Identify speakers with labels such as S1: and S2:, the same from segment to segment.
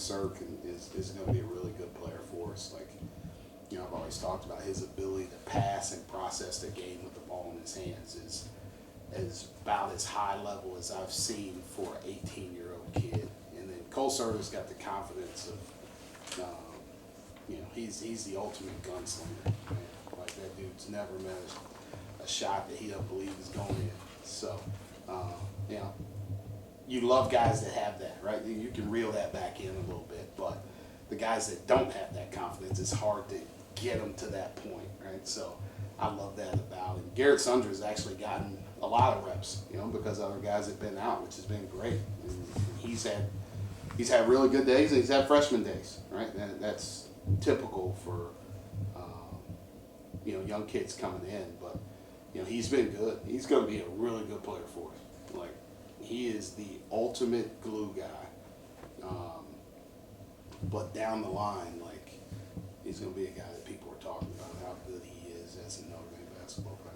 S1: Sirk is going to be a really good player for us. Like, you know, I've always talked about his ability to pass and process the game with the ball in his hands is about as high level as I've seen for an 18-year-old kid. And then Colser's got the confidence of, you know, he's the ultimate gunslinger. Man. Like, that dude's never missed a shot that he don't believe is going in. So, you know, you love guys that have that, right? You can reel that back in a little bit, but the guys that don't have that confidence, it's hard to get them to that point, right? So I love that about him. Garrett Sunder's actually gotten a lot of reps, you know, because other guys have been out, which has been great. And he's had really good days, and he's had freshman days, right? That's typical for you know, young kids coming in, but you know, he's been good. He's going to be a really good player for us. Like, he is the ultimate glue guy. But down the line, like, he's going to be a guy that people are talking about how good he is as a Notre Dame basketball player.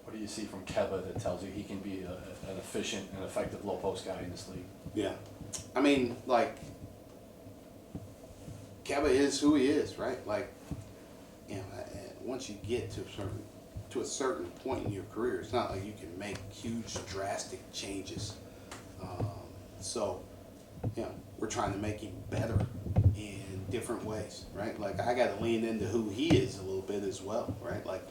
S2: What do you see from Kebba that tells you he can be an efficient and effective low post guy in this league?
S1: Yeah. I mean, like, Kebba is who he is, right? Like, you know, once you get to a certain point in your career, it's not like you can make huge, drastic changes. So, you know, we're trying to make him better in different ways, right? Like, I got to lean into who he is a little bit as well, right? Like,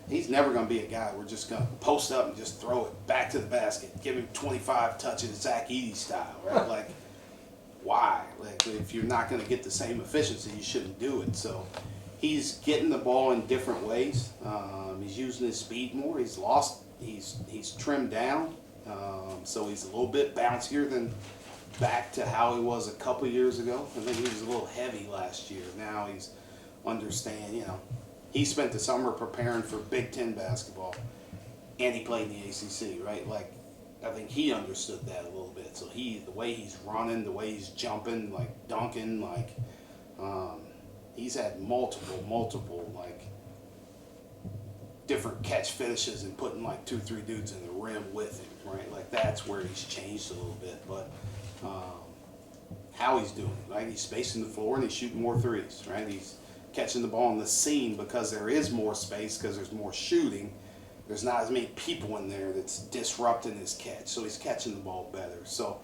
S1: he's never going to be a guy we're just going to post up and just throw it back to the basket, give him 25 touches, Zach Edey style, right? Like, why? Like, if you're not going to get the same efficiency, you shouldn't do it. So he's getting the ball in different ways. He's using his speed more. He's trimmed down. So he's a little bit bouncier than back to how he was a couple years ago. I think he was a little heavy last year. Now he's understand, you know, he spent the summer preparing for Big Ten basketball, and he played in the ACC, right? Like, I think he understood that a little bit. So the way he's running, the way he's jumping, like dunking, like, he's had multiple, like, different catch finishes and putting like 2-3 dudes in the rim with him, right? Like, that's where he's changed a little bit. But how he's doing it, right? He's spacing the floor and he's shooting more threes, right? He's catching the ball in the seam because there is more space, because there's more shooting. There's not as many people in there that's disrupting his catch, so he's catching the ball better. So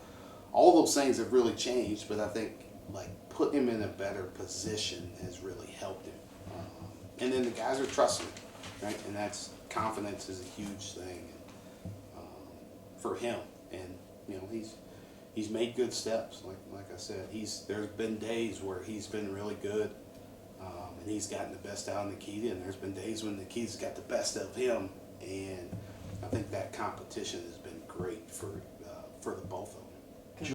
S1: all those things have really changed, but I think, like, putting him in a better position has really helped him. And then the guys are trusting him, right? And that's, confidence is a huge thing for him. And, you know, he's made good steps. Like I said, there's been days where he's been really good, and he's gotten the best out of Nikita, and there's been days when Nikita's got the best of him. And I think that competition has been great for the both of them.